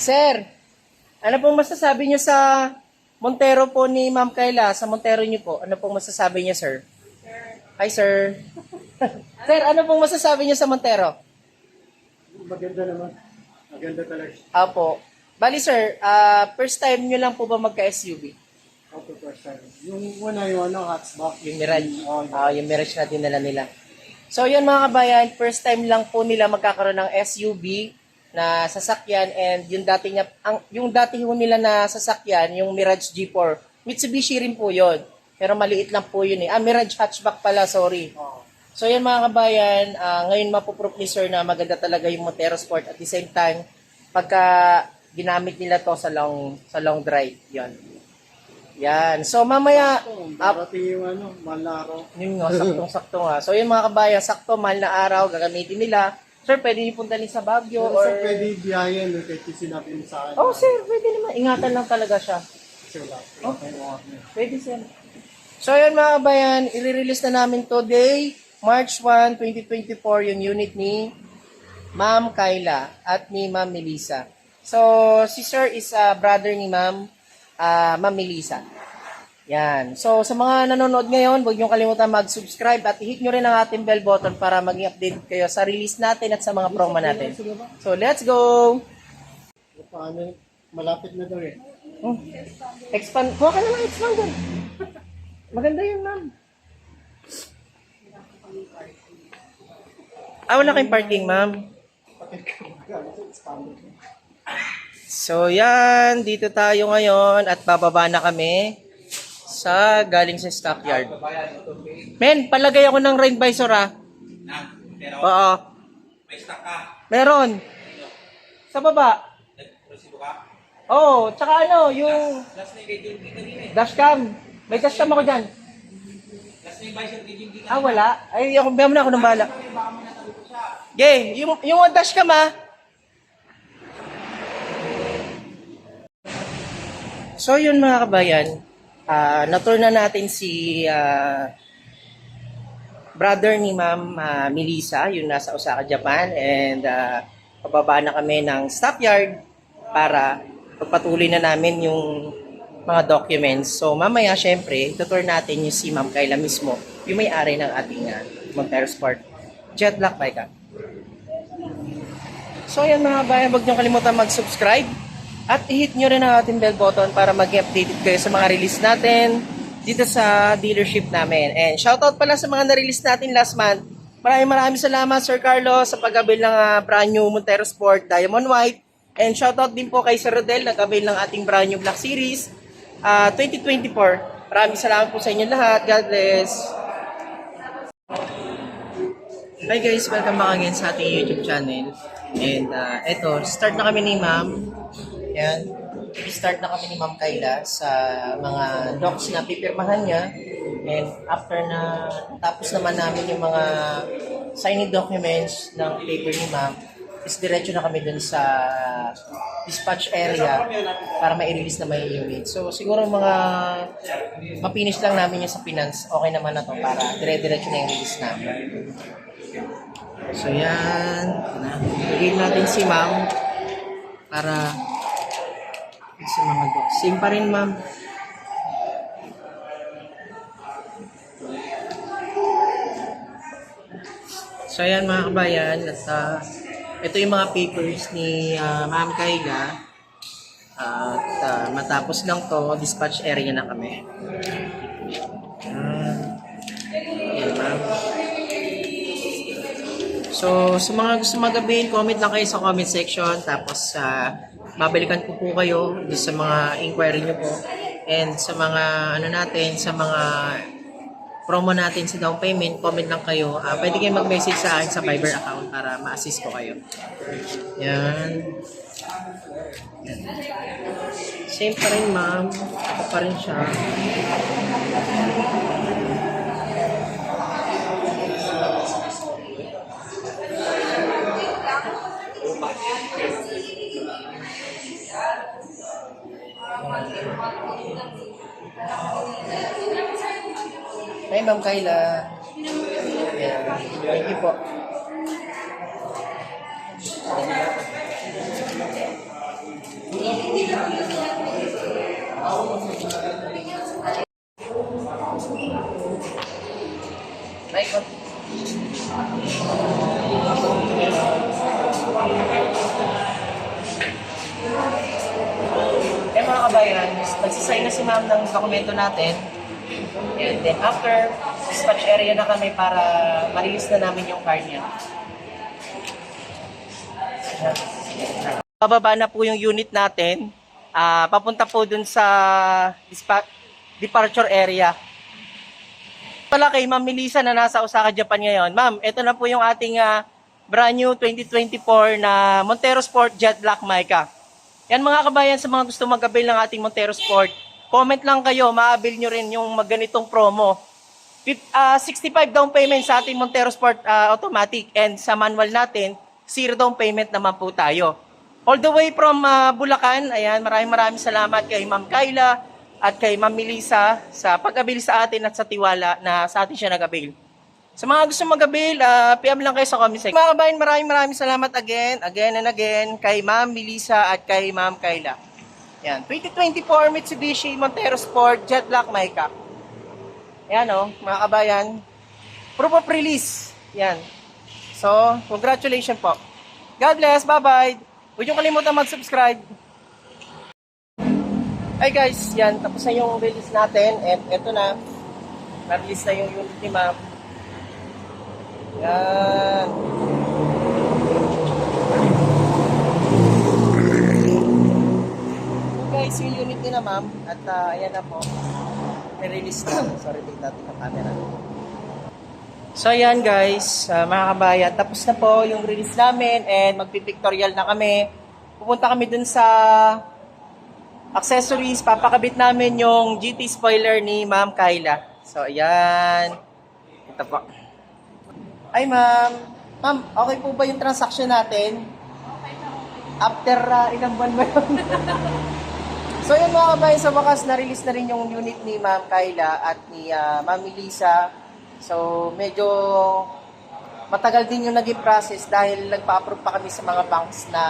Sir, ano pong masasabi niyo sa Montero po ni Ma'am Kayla? Sa Montero niyo po, ano pong masasabi niyo, sir? Hi, sir. Sir, ano pong masasabi niyo sa Montero? Maganda naman. Maganda talaga. Apo. Bali, sir, first time niyo lang po ba magka-SUV? Auto first time. Yung una yung hatchback. Yung Mirage. Oh, Yung Mirage na dinala nila. So, yun mga kabayan, first time lang po nila magkakaroon ng SUV na sasakyan, and yung dati niya yung dati ho nila na sasakyan, yung Mirage G4, Mitsubishi rin po 'yon. Pero maliit lang po 'yun eh. Mirage hatchback pala, sorry. So yan mga kabayan, ngayon mapuproof ni sir na maganda talaga yung Montero Sport, at the same time pagka ginamit nila to sa long drive, 'yon. Yan. So mamaya darating yung mahal na araw. yun nga, saktong-sakto nga. So yun mga kabayan, sakto, mahal na araw, gagamitin nila. Sir, pwede niyo punta sa Baguio Pero or... sir, pwede biyayan kahit sinabi mo sa akin. Oh, sir, pwede naman. Ingatan lang talaga siya. Sir, Okay. Pwede, sir. So, yun mga kabayan, i-release na namin today, March 1, 2024, yung unit ni Ma'am Kayla at ni Ma'am Melissa. So, si sir is brother ni Ma'am Melissa. Yan. So, sa mga nanonood ngayon, huwag niyong kalimutan mag-subscribe at i-hit nyo rin ang ating bell button para maging update kayo sa release natin at sa mga promo natin. So, let's go! Paano? Malapit na daw eh. Expand. Kuha ka na lang, expand doon. Maganda yun, ma'am. Wala kayong parking, ma'am. So, yan. Dito tayo ngayon at bababa na kami galing sa stockyard. Men, palagay ako ng rain visor, Oo. May stock ka. Meron. Sa baba. Resibo ka. Oo, tsaka yung Last na yung kay kanina eh. dashcam. May dashcam ako dyan. Last na yung visor kay Jinky. Wala. Ay, ako, bigyan mo na ako ng bala. Okay, yung dashcam So, yun mga kabayan. Na-tour na natin si brother ni Ma'am Melissa, yung nasa Osaka, Japan, and pababa na kami ng stockyard para pagpatuloy na namin yung mga documents. So mamaya syempre, tutour natin yung si Ma'am Kayla mismo, yung may-ari ng ating Montero Sport Jetblack bike. So yan mga bayan, huwag niyong kalimutan mag-subscribe at i-hit nyo rin ang ating bell button para mag-updated kayo sa mga release natin dito sa dealership namin. And shoutout pala sa mga na-release natin last month. Maraming salamat, Sir Carlos, sa pag-avail ng brand new Montero Sport Diamond White. And shoutout din po kay Sir Rodel, nag-avail ng ating brand new Black Series 2024. Maraming salamat po sa inyo lahat. God bless. Hi guys, welcome back again sa ating YouTube channel. And eto, start na kami ni Ma'am. Yan. Start na kami ni Ma'am Kayla sa mga docs na pipirmahan niya. And after na tapos naman namin yung mga signing documents ng paper ni Ma'am, is diretso na kami dun sa dispatch area para ma-release na may unit. So siguro mga mapinish lang namin yung sa finance, okay naman na to para dire-diretso na yung release namin. So yan, nagiging natin si Ma'am para sa mga docs. Same pa rin, Ma'am. So ayan mga kabayan, at ito yung mga papers ni Ma'am Kayla. At matapos lang to, dispatch area na kami. Ayan, Ma'am. So sa mga gusto magabihin, comment lang kayo sa comment section. Tapos babalikan ko po kayo sa mga inquiry nyo po. And sa mga sa mga promo natin sa down payment, comment lang kayo. Pwede kayo mag-message sa akin sa Viber account para ma-assist ko kayo. Yan. Same pa rin, ma'am. Ito pa rin siya. Hi, Ma'am Kayla. Yeah. Thank you po. Ay, ko. Mga kabayan, nagsisign na si ma'am ng dokumento natin. And then after, dispatch area na kami para ma-release na namin yung car niya. Bababa na po yung unit natin. Papunta po dun sa departure area. Pala kay Ma'am Melissa na nasa Osaka, Japan ngayon. Ma'am, ito na po yung ating brand new 2024 na Montero Sport Jet Black Mica. Yan mga kabayan, sa mga gusto mag-avail ng ating Montero Sport, comment lang kayo, ma-avail nyo rin yung ganitong promo. 65 down payment sa ating Montero Sport automatic, and sa manual natin, 0 down payment naman po tayo. All the way from Bulacan, ayan, maraming salamat kay Ma'am Kayla at kay Ma'am Melissa sa pag-avail sa atin at sa tiwala na sa atin siya nag-avail. Sa mga gusto mag-avail, PM lang kayo sa comment section. Mga kabayan, maraming salamat again and again kay Ma'am Melissa at kay Ma'am Kayla. Yan, 2024 Mitsubishi Montero Sport Jet Black Mica. Yan mga kabayan. Proof of release. Yan. So, congratulations po. God bless, bye-bye. Huwag niyo kalimutan mag-subscribe. Hi guys, yan, tapos na yung release natin. And eto na, na-release na yung unit ni Ma'am. Yan. So guys, yung unit ni na Ma'am. At ayan na po. May-release na. Sorry, tignan natin ang camera. So ayan guys, mga kabayan. Tapos na po yung release namin. And magpipictorial na kami. Pupunta kami dun sa accessories. Papakabit namin yung GT spoiler ni Ma'am Kayla. So ayan. Ito po. Ay ma'am. Ma'am, okay po ba yung transaction natin? After ilang buwan ba yun? So yun mga kabayan, sa wakas na-release na rin yung unit ni Ma'am Kayla at ni Ma'am Melissa. So medyo matagal din yung naging process dahil nagpa-approve pa kami sa mga banks na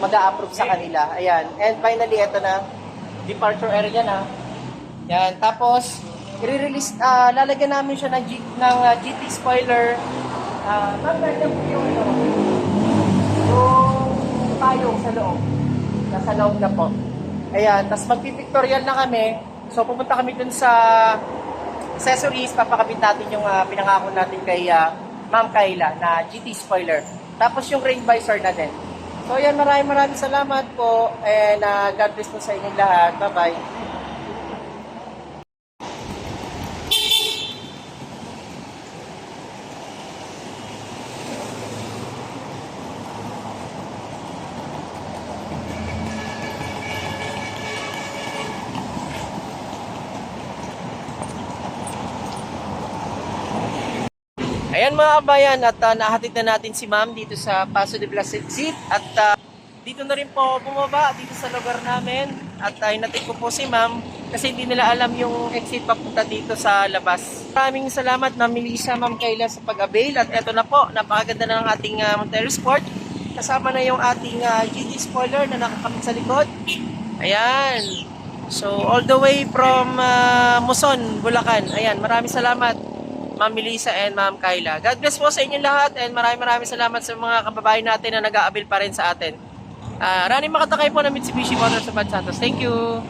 mag-a-approve sa kanila. Ayan. And finally, ito na. Departure area na. Yan. Tapos, i-release, lalagyan namin siya ng GT spoiler. Ma'am, nandiyan po yung payong sa loob. Nasa loob na po. Ayan. Tapos, magpipictorial na kami. So, pupunta kami dun sa accessories. Papakabit natin yung pinangako natin kay Ma'am Kayla na GT spoiler. Tapos, yung rain visor na din. So, yan, maraming salamat po. And God bless po sa inyong lahat. Bye-bye. Ayan mga kabayan, at nahatid na natin si Ma'am dito sa Paso de Blas exit. At dito na rin po bumaba dito sa lugar namin. At hinatid ko po si Ma'am kasi hindi nila alam yung exit papunta dito sa labas. Maraming salamat Ma'am Melissa, Ma'am Kayla sa pag-avail. At eto na po, napakaganda na ng ating Montero Sport. Kasama na yung ating GT spoiler na nakakamit sa likod. Ayan. So all the way from Muson, Bulacan. Ayan, maraming salamat Ma'am Melissa and Ma'am Kayla. God bless po sa inyong lahat and maraming salamat sa mga kababayan natin na nag-aabil pa rin sa atin. Running Makatakay po ng Mitsubishi Motors of Santos. Thank you!